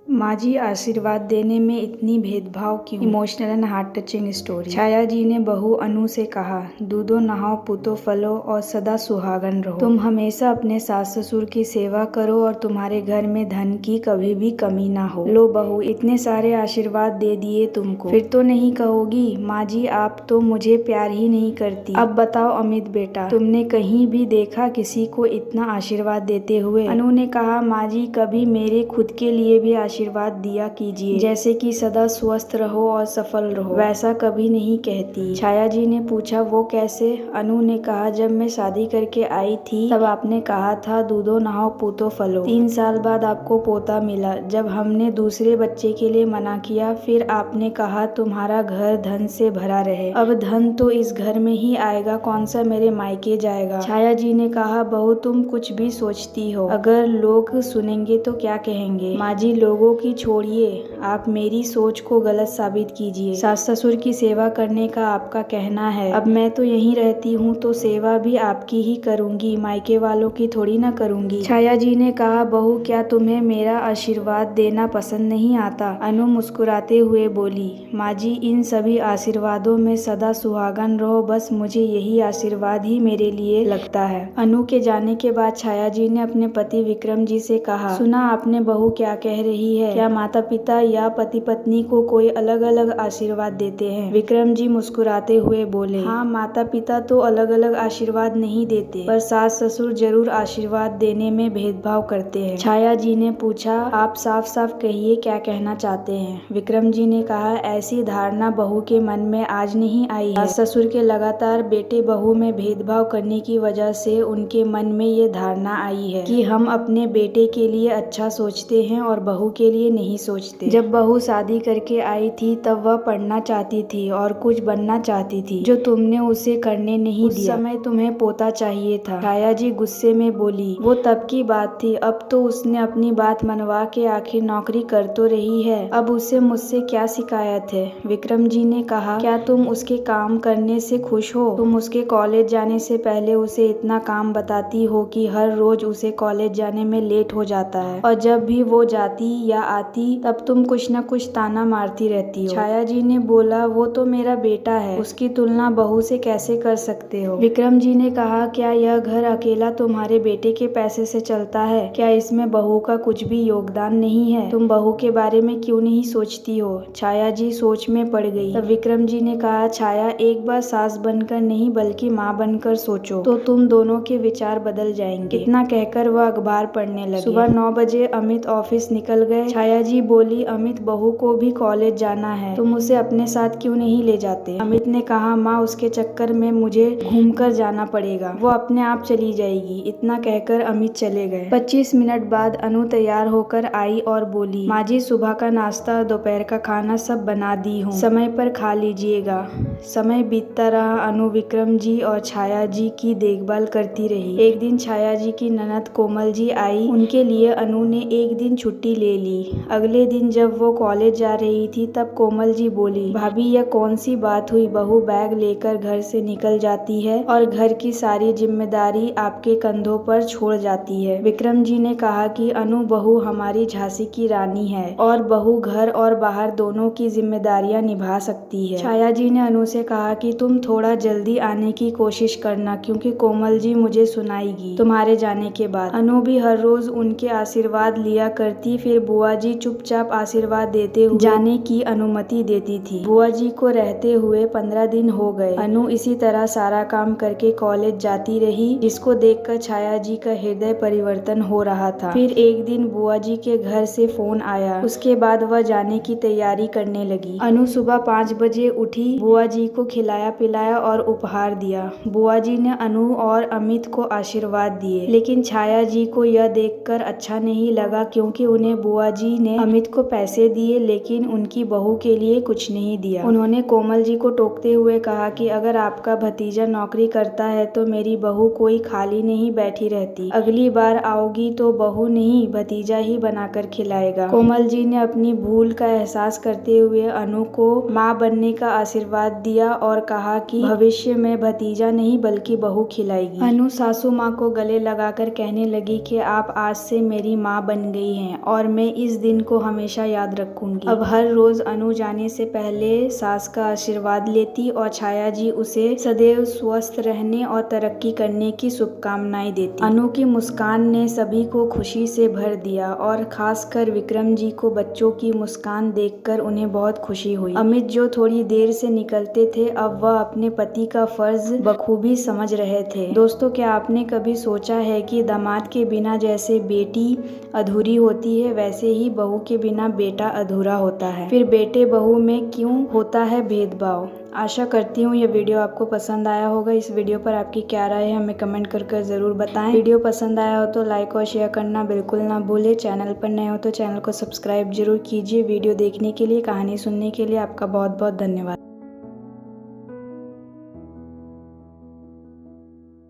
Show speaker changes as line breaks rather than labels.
माँ जी आशीर्वाद देने में इतनी भेदभाव क्यों? Emotional and heart touching story. Chhaya ji ने बहू अनु से कहा, दूधो नहाओ पूतो फलो और सदा सुहागन रहो। तुम हमेशा अपने सास ससुर की सेवा करो और तुम्हारे घर में धन की कभी भी कमी ना हो। लो बहू, इतने सारे आशीर्वाद दे दिए तुमको, फिर तो नहीं कहोगी माँ जी आप तो मुझे प्यार ही नहीं करती। अब बताओ अमित बेटा, तुमने कहीं भी देखा किसी को इतना आशीर्वाद देते हुए? अनु ने कहा, माँ जी कभी मेरे खुद के लिए भी आशीर्वाद दिया कीजिए, जैसे कि सदा स्वस्थ रहो और सफल रहो। वैसा कभी नहीं कहती। छाया जी ने पूछा, वो कैसे? अनु ने कहा, जब मैं शादी करके आई थी तब आपने कहा था दूधो नहाओ पूतो फलो। 3 साल बाद आपको पोता मिला। जब हमने दूसरे बच्चे के लिए मना किया फिर आपने कहा तुम्हारा घर धन से भरा रहे। अब धन तो इस घर में ही आएगा, कौन सा मेरे मायके जाएगा। छाया जी ने कहा, बहू तुम कुछ भी सोचती हो, अगर लोग सुनेंगे तो क्या कहेंगे। माँ जी लोगों की छोड़िए, आप मेरी सोच को गलत साबित कीजिए। सास ससुर की सेवा करने का आपका कहना है, अब मैं तो यहीं रहती हूँ तो सेवा भी आपकी ही करूँगी, मायके वालों की थोड़ी ना करूँगी। छाया जी ने कहा, बहू क्या तुम्हें मेरा आशीर्वाद देना पसंद नहीं आता? अनु मुस्कुराते हुए बोली, माँ जी इन सभी आशीर्वादों में सदा सुहागन रहो, बस मुझे यही आशीर्वाद ही मेरे लिए लगता है। अनु के जाने के बाद छाया जी ने अपने पति विक्रम जी से कहा, सुना आपने बहू क्या कह रही है? क्या माता पिता या पति पत्नी को कोई अलग अलग आशीर्वाद देते हैं? विक्रम जी मुस्कुराते हुए बोले, हाँ माता पिता तो अलग अलग आशीर्वाद नहीं देते, पर सास ससुर जरूर आशीर्वाद देने में भेदभाव करते हैं। छाया जी ने पूछा, आप साफ साफ कहिए क्या कहना चाहते हैं? विक्रम जी ने कहा, ऐसी धारणा बहू के मन में आज नहीं आई है। सास ससुर के लगातार बेटे बहू में भेदभाव करने की वजह से उनके मन में ये धारणा आई है कि हम अपने बेटे के लिए अच्छा सोचते हैं और बहू के लिए नहीं सोचते। जब बहू शादी करके आई थी तब वह पढ़ना चाहती थी और कुछ बनना चाहती थी, जो तुमने उसे करने नहीं दिया। उस समय तुम्हें पोता चाहिए था। छाया जी गुस्से में बोली, वो तब की बात थी, अब तो उसने अपनी बात मनवा के आखिर नौकरी कर तो रही है, अब उसे मुझसे क्या शिकायत है। विक्रम जी ने कहा, क्या तुम उसके काम करने से खुश हो? तुम उसके कॉलेज जाने से पहले उसे इतना काम बताती हो कि हर रोज उसे कॉलेज जाने में लेट हो जाता है, और जब भी वो जाती या आती तब तुम कुछ न कुछ ताना मारती रहती हो। छाया जी ने बोला, वो तो मेरा बेटा है, उसकी तुलना बहू से कैसे कर सकते हो? विक्रम जी ने कहा, क्या यह घर अकेला तुम्हारे बेटे के पैसे से चलता है? क्या इसमें बहू का कुछ भी योगदान नहीं है? तुम बहू के बारे में क्यों नहीं सोचती हो? छाया जी सोच में पड़ गई। तब विक्रम जी ने कहा, छाया एक बार सास बनकर नहीं बल्कि माँ बनकर सोचो तो तुम दोनों के विचार बदल जाएंगे। इतना कहकर वह अखबार पढ़ने लगे। सुबह 9 बजे अमित ऑफिस निकल गए। छाया जी बोली, अमित बहू को भी कॉलेज जाना है, तुम उसे अपने साथ क्यों नहीं ले जाते? अमित ने कहा, माँ उसके चक्कर में मुझे घूमकर जाना पड़ेगा, वो अपने आप चली जाएगी। इतना कहकर अमित चले गए। 25 मिनट बाद अनु तैयार होकर आई और बोली, माँ जी सुबह का नाश्ता और दोपहर का खाना सब बना दी हूँ, समय पर खा लीजिएगा। समय बीतता रहा। अनु विक्रम जी और छाया जी की देखभाल करती रही। एक दिन छाया जी की ननद कोमल जी आई, उनके लिए अनु ने एक दिन छुट्टी ले ली। अगले दिन जब वो कॉलेज जा रही थी तब कोमल जी बोली, भाभी यह कौन सी बात हुई? बहू बैग लेकर घर से निकल जाती है और घर की सारी जिम्मेदारी आपके कंधों पर छोड़ जाती है। विक्रम जी ने कहा कि अनु बहू हमारी झांसी की रानी है और बहू घर और बाहर दोनों की जिम्मेदारियां निभा सकती है। छाया जी ने अनु से कहा कि तुम थोड़ा जल्दी आने की कोशिश करना, क्योंकि कोमल जी मुझे सुनाएगी तुम्हारे जाने के बाद। अनु भी हर रोज उनके आशीर्वाद लिया करती, फिर बुआ जी चुपचाप आशीर्वाद देते हुए जाने की अनुमति देती थी। बुआ जी को रहते हुए 15 दिन हो गए। अनु इसी तरह सारा काम करके कॉलेज जाती रही, जिसको देखकर छाया जी का हृदय परिवर्तन हो रहा था। फिर एक दिन बुआ जी के घर से फोन आया, उसके बाद वह जाने की तैयारी करने लगी। अनु सुबह 5 बजे उठी, बुआ जी को खिलाया पिलाया और उपहार दिया। बुआ जी ने अनु और अमित को आशीर्वाद दिए, लेकिन छाया जी को यह देखकर अच्छा नहीं लगा, क्योंकि उन्हें बुआ जी ने अमित को पैसे दिए लेकिन उनकी बहू के लिए कुछ नहीं दिया। उन्होंने कोमल जी को टोकते हुए कहा कि अगर आपका भतीजा नौकरी करता है तो मेरी बहू कोई खाली नहीं बैठी रहती, अगली बार आओगी तो बहू नहीं भतीजा ही बनाकर खिलाएगा। कोमल जी ने अपनी भूल का एहसास करते हुए अनु को माँ बनने का आशीर्वाद दिया और कहा कि भविष्य में भतीजा नहीं बल्कि बहू खिलाएगी। अनु सासू माँ को गले लगाकर कहने लगी कि आप आज से मेरी माँ बन गई हैं और मैं इस दिन को हमेशा याद रखूंगी। अब हर रोज अनु जाने से पहले सास का आशीर्वाद लेती और छाया जी उसे सदैव स्वस्थ रहने और तरक्की करने की शुभकामनाएं देती। अनु की मुस्कान ने सभी को खुशी से भर दिया और खासकर विक्रम जी को बच्चों की मुस्कान देखकर उन्हें बहुत खुशी हुई। अमित जो थोड़ी देर से निकलते थे, अब वह अपने पति का फर्ज बखूबी समझ रहे थे। दोस्तों, क्या आपने कभी सोचा है कि दामाद के बिना जैसे बेटी अधूरी होती है, वैसे ही बहू के बिना बेटा अधूरा होता है। फिर बेटे बहू में क्यों होता है भेदभाव? आशा करती हूँ ये वीडियो आपको पसंद आया होगा। इस वीडियो पर आपकी क्या राय है हमें कमेंट कर ज़रूर बताएं। वीडियो पसंद आया हो तो लाइक और शेयर करना बिल्कुल ना भूलें। चैनल पर नए हो तो चैनल को सब्सक्राइब जरूर कीजिए। वीडियो देखने के लिए, कहानी सुनने के लिए आपका बहुत बहुत धन्यवाद।